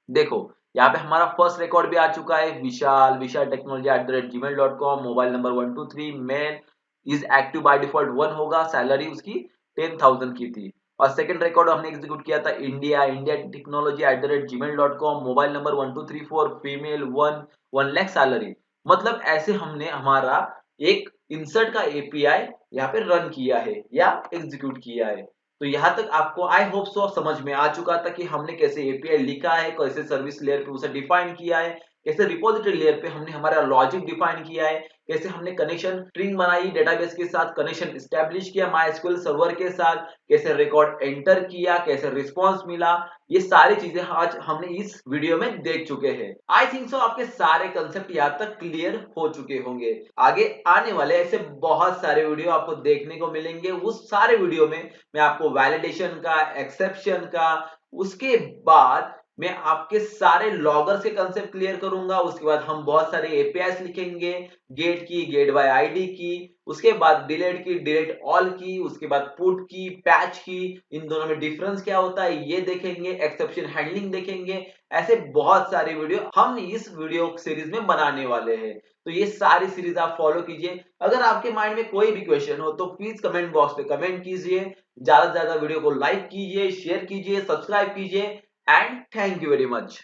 देखो यहाँ पे हमारा फर्स्ट रिकॉर्ड भी आ चुका है, Vishal, Vishal technology @gmail.com, mobile number 123, mail is active by default 1 होगा, सैलरी उसकी 10,000 की थी। और सेकंड रिकॉर्ड हमने एग्जीक्यूट किया था India, India technology @gmail.com, mobile number 1234, female 1 lakh, salary. मतलब ऐसे हमने हमारा एक इंसर्ट का एपीआई यहाँ पे रन किया है या एग्जीक्यूट किया है। तो यहाँ तक आपको आई होप सो समझ में आ चुका था कि हमने कैसे एपीआई लिखा है, कैसे सर्विस लेयर पे उसे डिफाइन किया है, कैसे रिपोजिटरी लेयर पे हमने हमारा लॉजिक डिफाइन किया है, कैसे हमने कनेक्शन स्ट्रिंग बनाई डेटाबेस के साथ, कनेक्शन एस्टेब्लिश किया मायस्क्यूएल सर्वर के साथ, कैसे रिकॉर्ड एंटर किया, कैसे रिस्पॉन्स मिला। ये सारी चीजें आज हमने इस वीडियो में देख चुके हैं। आई थिंक सो आपके सारे कंसेप्ट यहाँ तक क्लियर हो चुके होंगे। आगे आने वाले ऐसे बहुत सारे वीडियो आपको देखने को मिलेंगे, उस सारे वीडियो में मैं आपको वैलिडेशन का, एक्सेप्शन का, उसके बाद मैं आपके सारे लॉगर्स के कंसेप्ट क्लियर करूंगा। उसके बाद हम बहुत सारे एपीआईज लिखेंगे, गेट की, गेट बाय आईडी की, उसके बाद डिलीट की, डिलीट ऑल की, उसके बाद पुट की, पैच की, इन दोनों में डिफरेंस क्या होता है ये देखेंगे, एक्सेप्शन हैंडलिंग देखेंगे। ऐसे बहुत सारे वीडियो हम इस वीडियो सीरीज में बनाने वाले हैं। तो ये सारी सीरीज आप फॉलो कीजिए। अगर आपके माइंड में कोई भी क्वेश्चन हो तो प्लीज कमेंट बॉक्स पे कमेंट कीजिए। ज्यादा से ज्यादा वीडियो को लाइक कीजिए, शेयर कीजिए, सब्सक्राइब कीजिए, and thank you very much.